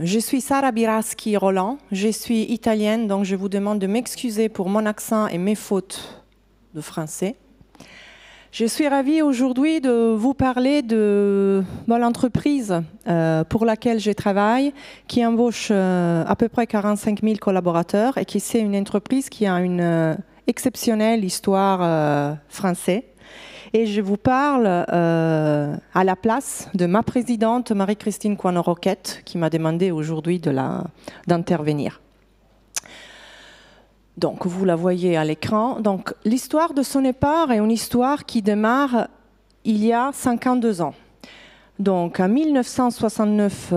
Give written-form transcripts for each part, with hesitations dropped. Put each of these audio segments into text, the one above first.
Je suis Sara Biraschi-Roland, je suis italienne, donc je vous demande de m'excuser pour mon accent et mes fautes de français. Je suis ravie aujourd'hui de vous parler de l'entreprise pour laquelle je travaille, qui embauche à peu près 45 000 collaborateurs et qui c'est une entreprise qui a une exceptionnelle histoire française. Et je vous parle à la place de ma présidente Marie-Christine Coisneau-Roquette qui m'a demandé aujourd'hui d'intervenir. Donc, vous la voyez à l'écran. Donc, l'histoire de Sonepar est une histoire qui démarre il y a 52 ans. Donc, en 1969,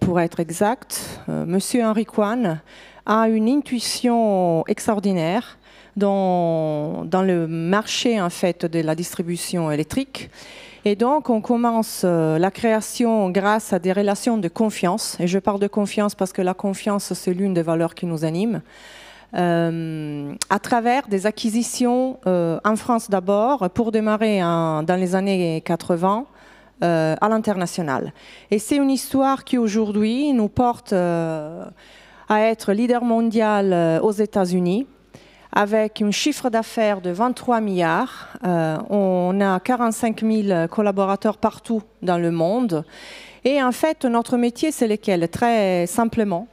pour être exact, Monsieur Henri Coine a une intuition extraordinaire dans le marché en fait, de la distribution électrique. Et donc, on commence la création grâce à des relations de confiance. Et je parle de confiance parce que la confiance, c'est l'une des valeurs qui nous anime. À travers des acquisitions en France d'abord, pour démarrer dans les années 80, à l'international. Et c'est une histoire qui aujourd'hui nous porte à être leader mondial aux États-Unis, avec un chiffre d'affaires de 23 milliards. On a 45 000 collaborateurs partout dans le monde. Et en fait, notre métier, c'est lequel? Très simplement,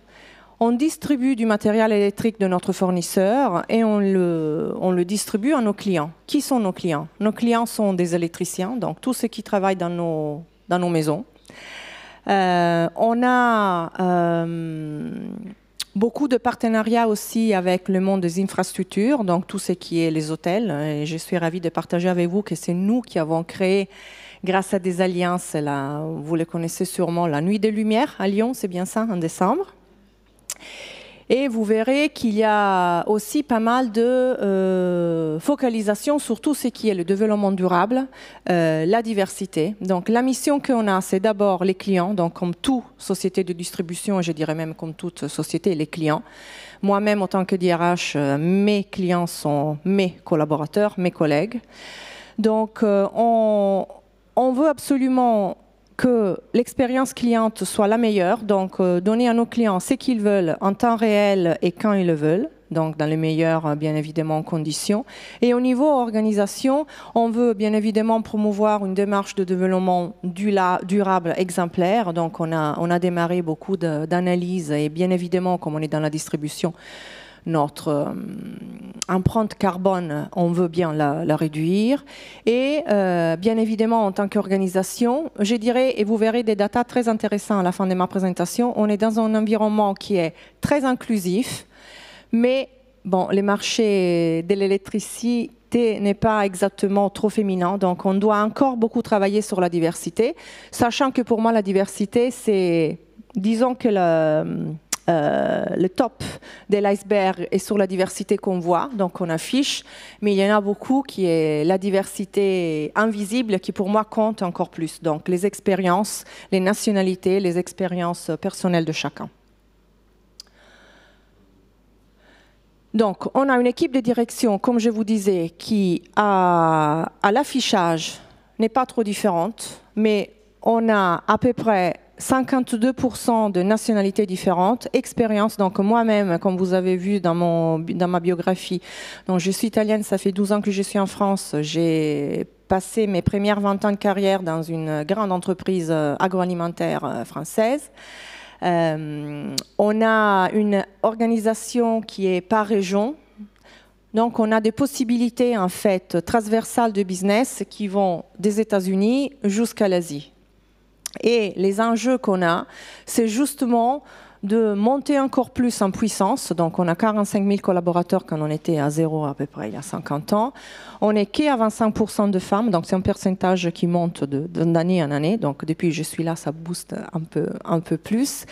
on distribue du matériel électrique de notre fournisseur et on le distribue à nos clients. Qui sont nos clients? Nos clients sont des électriciens, donc tous ceux qui travaillent dans nos maisons. On a beaucoup de partenariats aussi avec le monde des infrastructures, donc tout ce qui est les hôtels. Et je suis ravie de partager avec vous que c'est nous qui avons créé, grâce à des alliances, vous les connaissez sûrement, la Nuit des Lumières à Lyon, c'est bien ça, en décembre. Et vous verrez qu'il y a aussi pas mal de focalisation sur tout ce qui est le développement durable, la diversité. Donc la mission qu'on a, c'est d'abord les clients, donc comme toute société de distribution, je dirais même comme toute société, les clients. Moi-même, en tant que DRH, mes clients sont mes collaborateurs, mes collègues. Donc on veut absolument que l'expérience cliente soit la meilleure, donc donner à nos clients ce qu'ils veulent en temps réel et quand ils le veulent, donc dans les meilleures, bien évidemment, conditions. Et au niveau organisation, on veut bien évidemment promouvoir une démarche de développement durable exemplaire. Donc on a démarré beaucoup d'analyses et bien évidemment, comme on est dans la distribution, notre empreinte carbone, on veut bien la réduire. Et bien évidemment, en tant qu'organisation, je dirais, et vous verrez des datas très intéressants à la fin de ma présentation, on est dans un environnement qui est très inclusif, mais bon, le marché de l'électricité n'est pas exactement trop féminin, donc on doit encore beaucoup travailler sur la diversité, sachant que pour moi, la diversité, c'est, disons que le top de l'iceberg est sur la diversité qu'on voit, donc on affiche, mais il y en a beaucoup qui est la diversité invisible qui pour moi compte encore plus. Donc les expériences, les nationalités, les expériences personnelles de chacun. Donc on a une équipe de direction, comme je vous disais, qui à l'affichage n'est pas trop différente, mais on a à peu près 52% de nationalités différentes, expérience, donc moi-même, comme vous avez vu dans ma biographie, donc je suis italienne, ça fait 12 ans que je suis en France, j'ai passé mes premières 20 ans de carrière dans une grande entreprise agroalimentaire française. On a une organisation qui est par région, donc on a des possibilités en fait transversales de business qui vont des États-Unis jusqu'à l'Asie. Et les enjeux qu'on a, c'est justement de monter encore plus en puissance. Donc, on a 45 000 collaborateurs quand on était à zéro à peu près il y a 50 ans. On est qu'à 25% de femmes, donc c'est un pourcentage qui monte d'année en année. Donc, depuis que je suis là, ça booste un peu plus.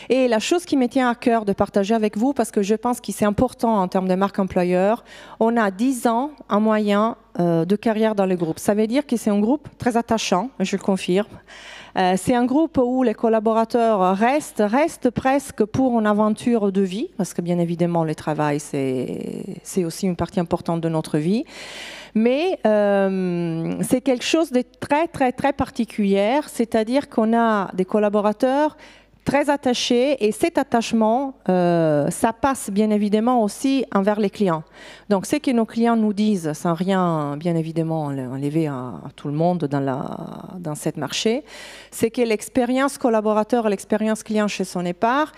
Et la chose qui me tient à cœur de partager avec vous, parce que je pense que c'est important en termes de marque employeur, on a 10 ans en moyen de carrière dans le groupe. Ça veut dire que c'est un groupe très attachant, je le confirme. C'est un groupe où les collaborateurs restent presque pour une aventure de vie, parce que bien évidemment, le travail, c'est aussi une partie importante de notre vie. Mais c'est quelque chose de très, très, très particulier, c'est-à-dire qu'on a des collaborateurs très attachés, et cet attachement, ça passe bien évidemment aussi envers les clients. Donc ce que nos clients nous disent, sans rien bien évidemment enlever à tout le monde dans cette marché, c'est que l'expérience collaborateur et l'expérience client chez Sonepar,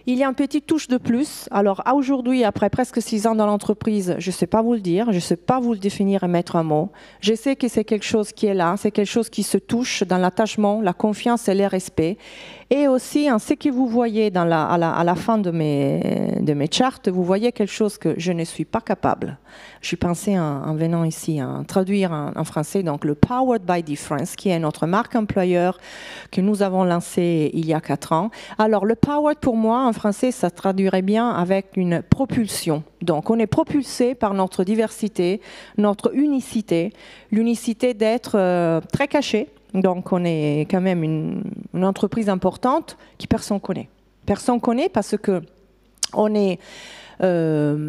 il y a une petite touche de plus. Alors aujourd'hui, après presque 6 ans dans l'entreprise, je ne sais pas vous le dire, je ne sais pas vous le définir et mettre un mot. Je sais que c'est quelque chose qui est là, c'est quelque chose qui se touche dans l'attachement, la confiance et le respect. Et aussi, en ce que vous voyez à la fin de mes charts, vous voyez quelque chose que je ne suis pas capable. Je suis pensée en venant ici à traduire en français, donc le Powered by Difference, qui est notre marque employeur que nous avons lancée il y a 4 ans. Alors le Powered pour moi, en français, ça traduirait bien avec une propulsion. Donc on est propulsé par notre diversité, notre unicité, l'unicité d'être très caché. Donc on est quand même une entreprise importante qui personne connaît. Personne connaît parce que on est, je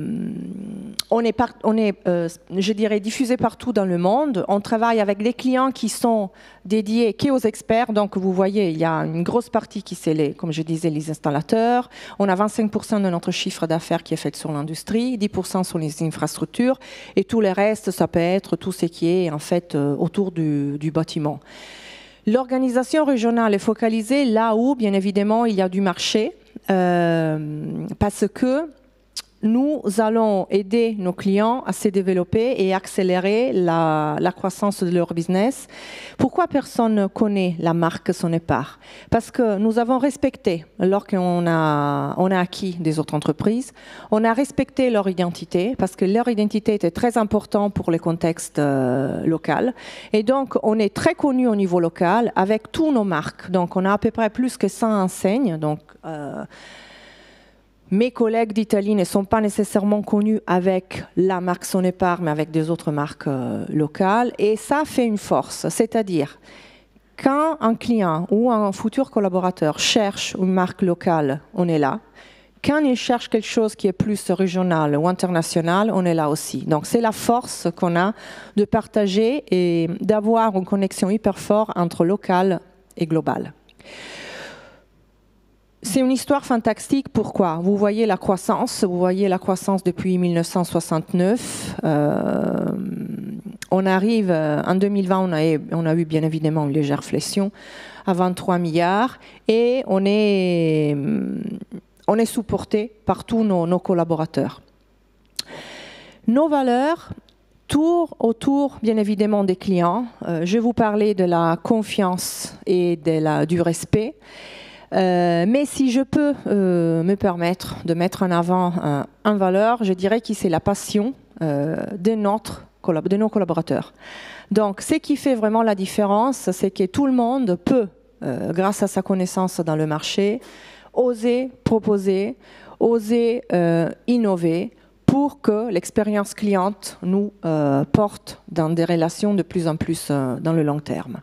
dirais, diffusé partout dans le monde. On travaille avec des clients qui sont dédiés qu'aux experts. Donc vous voyez, il y a une grosse partie qui c'est, comme je disais, les installateurs. On a 25% de notre chiffre d'affaires qui est fait sur l'industrie, 10% sur les infrastructures, et tout le reste, ça peut être tout ce qui est en fait autour du bâtiment. L'organisation régionale est focalisée là où, bien évidemment, il y a du marché, parce que nous allons aider nos clients à se développer et accélérer la croissance de leur business. Pourquoi personne ne connaît la marque Sonepar? Parce que nous avons respecté, lorsqu'on a acquis des autres entreprises, on a respecté leur identité, parce que leur identité était très importante pour le contexte local. Et donc, on est très connu au niveau local avec tous nos marques. Donc, on a à peu près plus que 100 enseignes. Donc, mes collègues d'Italie ne sont pas nécessairement connus avec la marque Sonepar, mais avec des autres marques locales. Et ça fait une force. C'est-à-dire, quand un client ou un futur collaborateur cherche une marque locale, on est là. Quand il cherche quelque chose qui est plus régional ou international, on est là aussi. Donc c'est la force qu'on a de partager et d'avoir une connexion hyper forte entre local et global. C'est une histoire fantastique. Pourquoi? Vous voyez la croissance depuis 1969. On arrive, en 2020, on a eu bien évidemment une légère flexion à 23 milliards et on est supporté par tous nos collaborateurs. Nos valeurs tournent autour, bien évidemment, des clients. Je vais vous parler de la confiance et du respect. Mais si je peux me permettre de mettre en avant une valeur, je dirais que c'est la passion de nos collaborateurs. Donc, ce qui fait vraiment la différence, c'est que tout le monde peut, grâce à sa connaissance dans le marché, oser proposer, oser innover pour que l'expérience cliente nous porte dans des relations de plus en plus dans le long terme.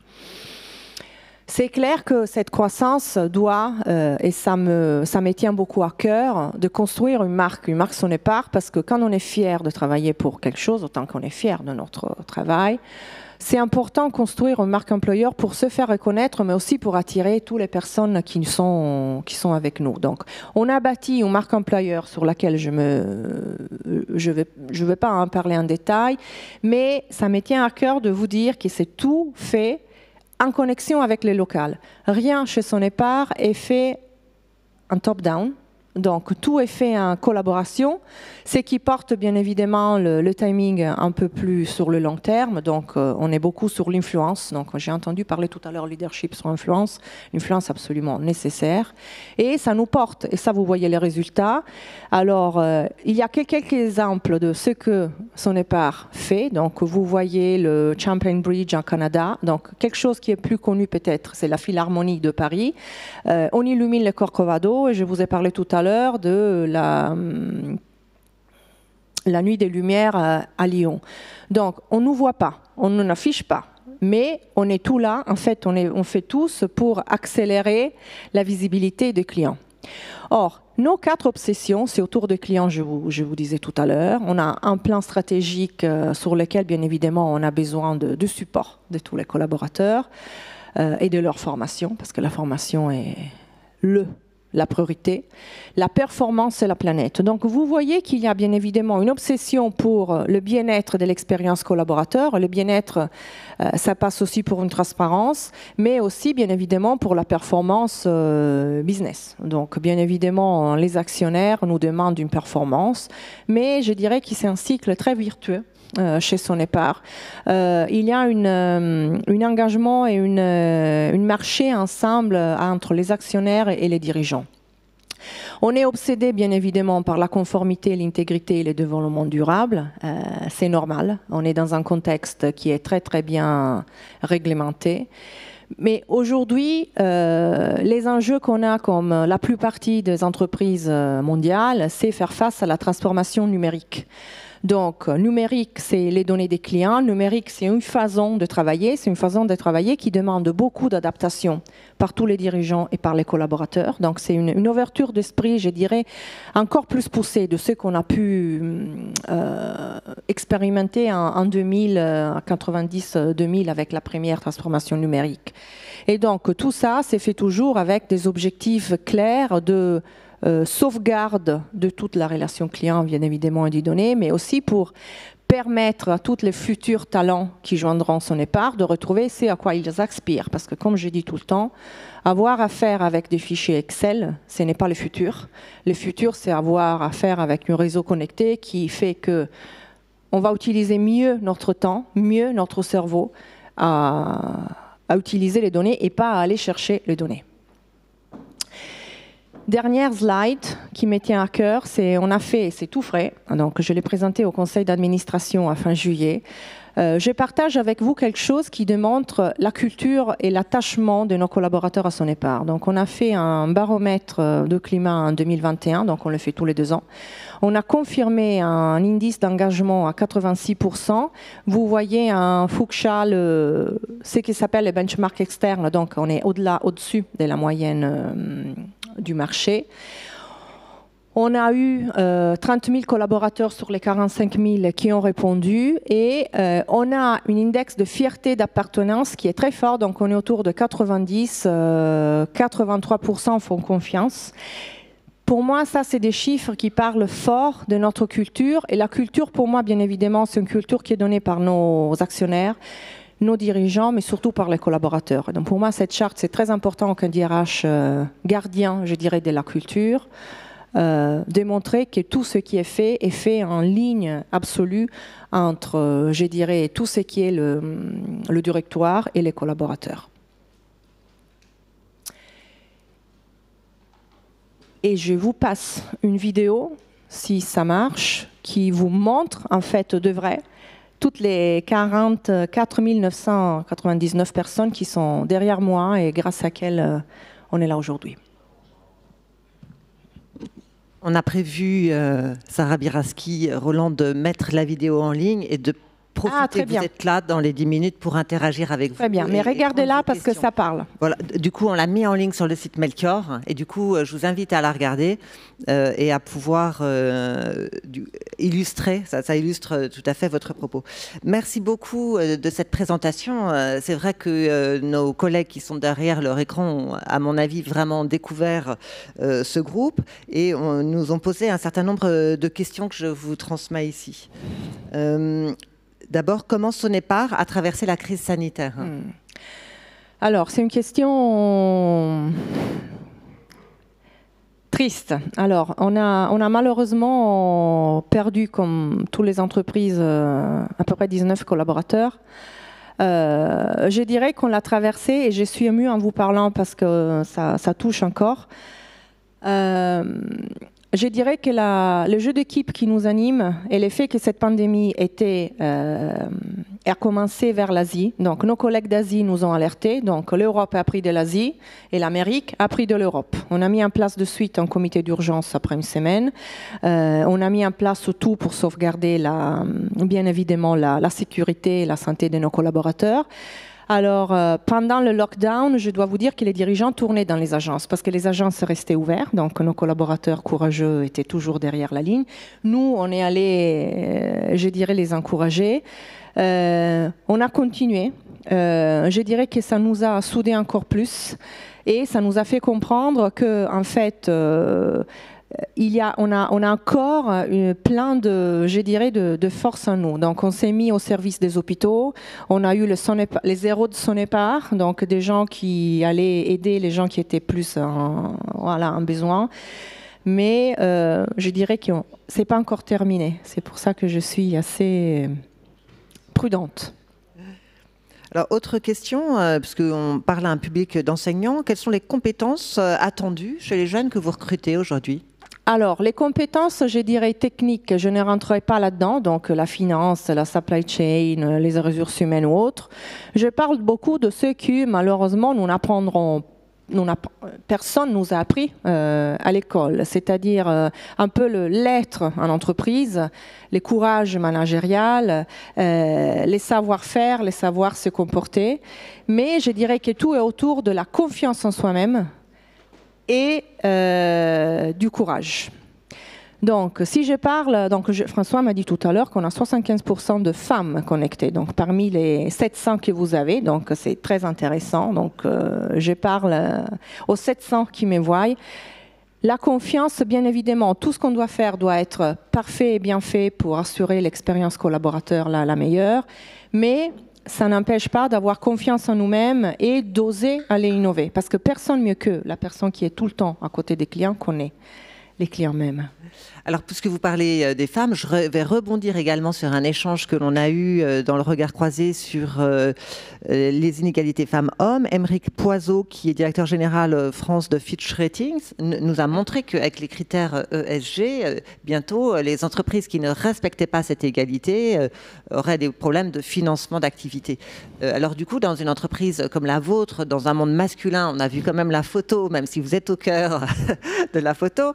C'est clair que cette croissance doit, et ça me tient beaucoup à cœur, de construire une marque Sonepar, parce que quand on est fier de travailler pour quelque chose, autant qu'on est fier de notre travail, c'est important de construire une marque employeur pour se faire reconnaître, mais aussi pour attirer toutes les personnes qui sont avec nous. Donc, on a bâti une marque employeur sur laquelle je vais pas en parler en détail, mais ça me tient à cœur de vous dire que c'est tout fait en connexion avec les locales. Rien chez Sonepar est fait en top-down. Donc, tout est fait en collaboration, ce qui porte bien évidemment le timing un peu plus sur le long terme. Donc, on est beaucoup sur l'influence. Donc, j'ai entendu parler tout à l'heure leadership sur l'influence absolument nécessaire. Et ça nous porte, et ça, vous voyez les résultats. Alors, il y a quelques exemples de ce que Sonepar fait. Donc, vous voyez le Champlain Bridge en Canada. Donc, quelque chose qui est plus connu peut-être, c'est la Philharmonie de Paris. On illumine le Corcovado, et je vous ai parlé tout à l'heure de la Nuit des Lumières à Lyon. Donc, on ne nous voit pas, on ne n'affiche pas, mais on est tout là. En fait, on fait tous pour accélérer la visibilité des clients. Or, nos 4 obsessions, c'est autour des clients, je vous disais tout à l'heure. On a un plan stratégique sur lequel, bien évidemment, on a besoin de support de tous les collaborateurs et de leur formation, parce que la formation est la priorité. La performance, c'est la planète. Donc, vous voyez qu'il y a bien évidemment une obsession pour le bien-être de l'expérience collaborateur. Le bien-être, ça passe aussi pour une transparence, mais aussi, bien évidemment, pour la performance business. Donc, bien évidemment, les actionnaires nous demandent une performance, mais je dirais que c'est un cycle très vertueux. Chez Sonepar. Il y a un engagement et une marché ensemble entre les actionnaires et les dirigeants. On est obsédé bien évidemment par la conformité, l'intégrité et le développement durable. C'est normal. On est dans un contexte qui est très très bien réglementé. Mais aujourd'hui, les enjeux qu'on a comme la plupart des entreprises mondiales, c'est faire face à la transformation numérique. Donc, numérique, c'est les données des clients. Numérique, c'est une façon de travailler. C'est une façon de travailler qui demande beaucoup d'adaptation par tous les dirigeants et par les collaborateurs. Donc, c'est une ouverture d'esprit, je dirais, encore plus poussée de ce qu'on a pu expérimenter en 2000, 90-2000 avec la première transformation numérique. Et donc, tout ça, c'est fait toujours avec des objectifs clairs de sauvegarde de toute la relation client, bien évidemment, et des données, mais aussi pour permettre à tous les futurs talents qui joindront Sonepar de retrouver ce à quoi ils aspirent. Parce que, comme je dis tout le temps, avoir affaire avec des fichiers Excel, ce n'est pas le futur. Le futur, c'est avoir affaire avec un réseau connecté qui fait que on va utiliser mieux notre temps, mieux notre cerveau à utiliser les données et pas à aller chercher les données. Dernière slide qui me tient à cœur, c'est tout frais, donc je l'ai présenté au conseil d'administration à fin juillet. Je partage avec vous quelque chose qui démontre la culture et l'attachement de nos collaborateurs à Sonepar. Donc on a fait un baromètre de climat en 2021, donc on le fait tous les 2 ans. On a confirmé un indice d'engagement à 86%. Vous voyez un fuchsia, ce qui s'appelle le benchmark externe, donc on est au-dessus de la moyenne du marché. On a eu 30 000 collaborateurs sur les 45 000 qui ont répondu et on a un index de fierté d'appartenance qui est très fort, donc on est autour de 90, 83% font confiance. Pour moi, ça, c'est des chiffres qui parlent fort de notre culture. Et la culture, pour moi, bien évidemment, c'est une culture qui est donnée par nos actionnaires, nos dirigeants, mais surtout par les collaborateurs. Donc pour moi, cette charte, c'est très important qu'un DRH gardien, je dirais, de la culture, démontrer que tout ce qui est fait en ligne absolue entre, je dirais, tout ce qui est le directoire et les collaborateurs. Et je vous passe une vidéo, si ça marche, qui vous montre, en fait, de vrai, toutes les 44 999 personnes qui sont derrière moi et grâce à quelles on est là aujourd'hui. On a prévu, Sarah Biraski, Roland, de mettre la vidéo en ligne et de profiter que vous êtes là dans les 10 minutes pour interagir avec vous. Très bien, mais regardez-la parce que ça parle. Voilà, du coup, on l'a mis en ligne sur le site Melchior et du coup, je vous invite à la regarder et à pouvoir illustrer, ça illustre tout à fait votre propos. Merci beaucoup de cette présentation. C'est vrai que nos collègues qui sont derrière leur écran ont, à mon avis, vraiment découvert ce groupe et nous ont posé un certain nombre de questions que je vous transmets ici. D'abord, comment Sonepar a traversé la crise sanitaire? Alors, c'est une question triste. Alors, on a malheureusement perdu, comme toutes les entreprises, à peu près 19 collaborateurs. Je dirais qu'on l'a traversé, et je suis émue en vous parlant parce que ça touche encore. Je dirais que le jeu d'équipe qui nous anime et le fait que cette pandémie a commencé vers l'Asie. Donc nos collègues d'Asie nous ont alertés. Donc l'Europe a appris de l'Asie et l'Amérique a appris de l'Europe. On a mis en place de suite un comité d'urgence après une semaine. On a mis en place tout pour sauvegarder bien évidemment la sécurité et la santé de nos collaborateurs. Alors, pendant le lockdown, je dois vous dire que les dirigeants tournaient dans les agences parce que les agences restaient ouvertes, donc nos collaborateurs courageux étaient toujours derrière la ligne. Nous, on est allés, je dirais, les encourager. On a continué. Je dirais que ça nous a soudés encore plus et ça nous a fait comprendre que, en fait, on a encore plein de, je dirais, de force en nous. Donc, on s'est mis au service des hôpitaux. On a eu les héros de Sonepar, donc des gens qui allaient aider les gens qui étaient plus en besoin. Mais je dirais que c'est pas encore terminé. C'est pour ça que je suis assez prudente. Alors, autre question, puisqu'on parle à un public d'enseignants, quelles sont les compétences attendues chez les jeunes que vous recrutez aujourd'hui ? Alors, les compétences, je dirais techniques, je ne rentrerai pas là-dedans, donc la finance, la supply chain, les ressources humaines ou autres. Je parle beaucoup de ceux qui, malheureusement, personne ne nous a appris à l'école, c'est-à-dire un peu l'être en entreprise, les courages managériels, les savoir-faire, les savoir se comporter. Mais je dirais que tout est autour de la confiance en soi-même et du courage. Donc, si je parle, François m'a dit tout à l'heure qu'on a 75% de femmes connectées. Donc, parmi les 700 que vous avez, donc c'est très intéressant. Donc, je parle aux 700 qui me voient. La confiance, bien évidemment, tout ce qu'on doit faire doit être parfait et bien fait pour assurer l'expérience collaborateur la meilleure. Mais ça n'empêche pas d'avoir confiance en nous-mêmes et d'oser aller innover. Parce que personne mieux que la personne qui est tout le temps à côté des clients connaît les clients mêmes. Alors, puisque vous parlez des femmes, je vais rebondir également sur un échange que l'on a eu dans le regard croisé sur les inégalités femmes-hommes. Aymeric Poiseau, qui est directeur général France de Fitch Ratings, nous a montré qu'avec les critères ESG, bientôt, les entreprises qui ne respectaient pas cette égalité auraient des problèmes de financement d'activité. Alors, du coup, dans une entreprise comme la vôtre, dans un monde masculin, on a vu quand même la photo, même si vous êtes au cœur de la photo.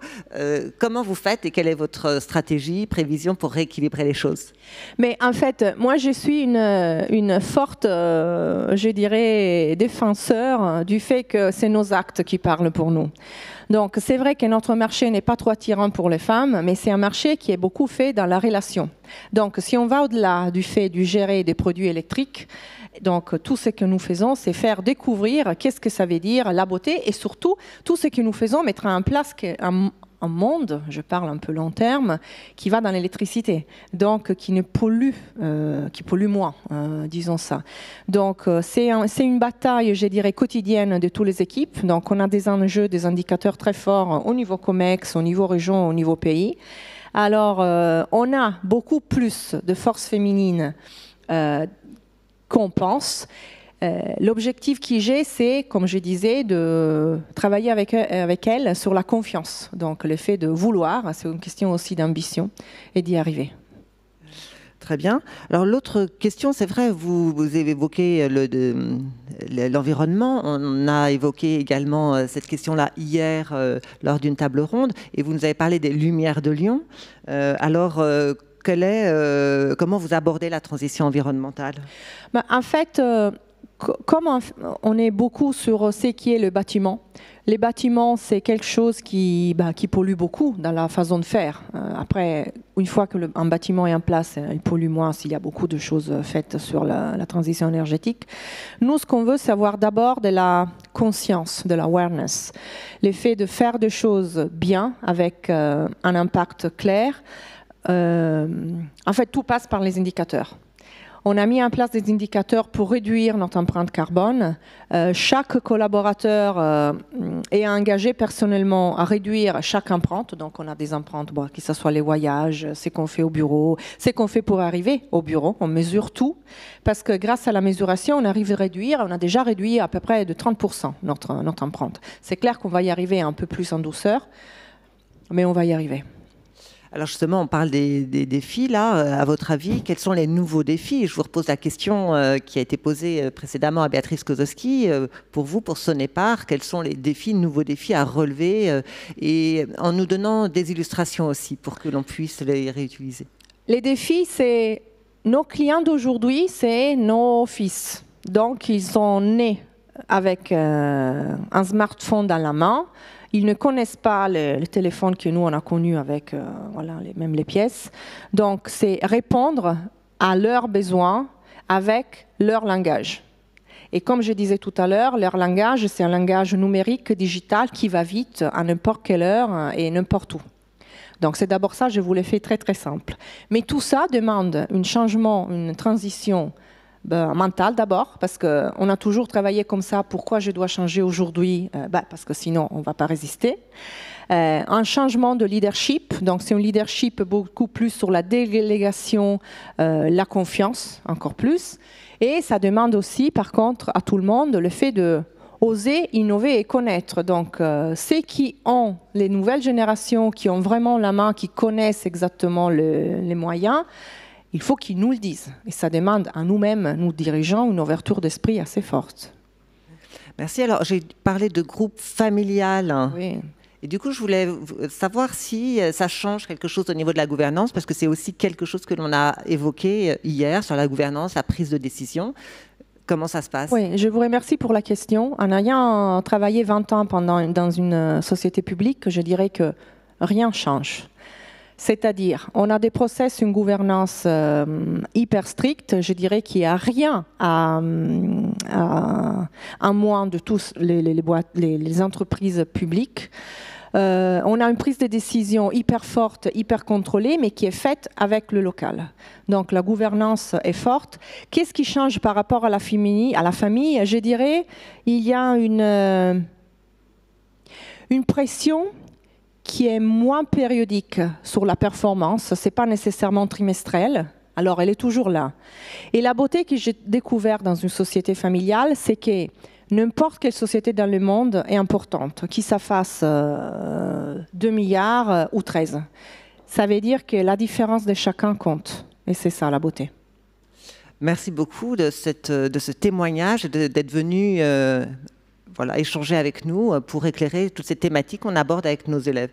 Comment vous faites et quelle est votre stratégie, prévision pour rééquilibrer les choses ? Mais en fait, moi, je suis une forte, je dirais, défenseur du fait que c'est nos actes qui parlent pour nous. Donc, c'est vrai que notre marché n'est pas trop attirant pour les femmes, mais c'est un marché qui est beaucoup fait dans la relation. Donc, si on va au-delà du fait de gérer des produits électriques, donc tout ce que nous faisons, c'est faire découvrir qu'est-ce que ça veut dire la beauté et surtout, tout ce que nous faisons, mettre en place un monde, je parle un peu long terme, qui va dans l'électricité, donc qui ne pollue, qui pollue moins, disons ça. Donc c'est une bataille, je dirais, quotidienne de toutes les équipes. Donc on a des enjeux, des indicateurs très forts au niveau COMEX, au niveau région, au niveau pays. Alors on a beaucoup plus de force féminine qu'on pense. L'objectif que j'ai, c'est, comme je disais, de travailler avec elle sur la confiance. Donc le fait de vouloir, c'est une question aussi d'ambition et d'y arriver. Très bien. Alors l'autre question, c'est vrai, vous avez évoqué l'environnement. On a évoqué également cette question-là hier lors d'une table ronde et vous nous avez parlé des Lumières de Lyon. Alors, comment vous abordez la transition environnementale ? En fait, comme on est beaucoup sur ce qui est le bâtiment, les bâtiments, c'est quelque chose qui pollue beaucoup dans la façon de faire. Après, une fois qu'un bâtiment est en place, il pollue moins s'il y a beaucoup de choses faites sur la transition énergétique. Nous, ce qu'on veut, c'est avoir d'abord de la conscience, de l'awareness. L'effet de faire des choses bien, avec un impact clair. En fait, tout passe par les indicateurs. On a mis en place des indicateurs pour réduire notre empreinte carbone. Chaque collaborateur est engagé personnellement à réduire chaque empreinte. Donc, on a des empreintes, que ce soit les voyages, ce qu'on fait au bureau, ce qu'on fait pour arriver au bureau. On mesure tout parce que grâce à la mesuration, on arrive à réduire. On a déjà réduit à peu près de 30% notre empreinte. C'est clair qu'on va y arriver un peu plus en douceur, mais on va y arriver. Alors justement, on parle des défis, là. À votre avis, quels sont les nouveaux défis ? Je vous repose la question qui a été posée précédemment à Béatrice Kozowski. Pour vous, pour Sonepar, quels sont les nouveaux défis à relever et en nous donnant des illustrations aussi pour que l'on puisse les réutiliser. Les défis, c'est nos clients d'aujourd'hui, c'est nos fils. Donc, ils sont nés avec un smartphone dans la main. Ils ne connaissent pas le téléphone que nous, on a connu avec même les pièces. Donc, c'est répondre à leurs besoins avec leur langage. Et comme je disais tout à l'heure, leur langage, c'est un langage numérique, digital, qui va vite à n'importe quelle heure et n'importe où. Donc c'est d'abord ça, je vous l'ai fait très très simple. Mais tout ça demande un changement, une transition mentale d'abord, parce qu'on a toujours travaillé comme ça. Pourquoi je dois changer aujourd'hui? Parce que sinon on ne va pas résister. Un changement de leadership, donc c'est un leadership beaucoup plus sur la délégation, la confiance encore plus. Et ça demande aussi, par contre, à tout le monde le fait de oser innover et connaître. Donc, ceux qui ont les nouvelles générations, qui ont vraiment la main, qui connaissent exactement les moyens, il faut qu'ils nous le disent. Et ça demande à nous-mêmes, nous dirigeants, une ouverture d'esprit assez forte. Merci. Alors, j'ai parlé de groupe familial. Oui. Et du coup, je voulais savoir si ça change quelque chose au niveau de la gouvernance, parce que c'est aussi quelque chose que l'on a évoqué hier sur la gouvernance, la prise de décision. Comment ça se passe? Oui, je vous remercie pour la question. En ayant travaillé 20 ans dans une société publique, je dirais que rien change. C'est-à-dire, on a des process, une gouvernance hyper stricte, je dirais qu'il n'y a rien à moins de tous les entreprises publiques. On a une prise de décision hyper forte, hyper contrôlée, mais qui est faite avec le local. Donc la gouvernance est forte. Qu'est-ce qui change par rapport à la famille? Je dirais, il y a une pression qui est moins périodique sur la performance. Ce n'est pas nécessairement trimestriel. Alors, elle est toujours là. Et la beauté que j'ai découverte dans une société familiale, c'est que n'importe quelle société dans le monde est importante, qu'il ça fasse 2 milliards ou 13. Ça veut dire que la différence de chacun compte. Et c'est ça, la beauté. Merci beaucoup de ce témoignage, d'être venu échanger avec nous pour éclairer toutes ces thématiques qu'on aborde avec nos élèves.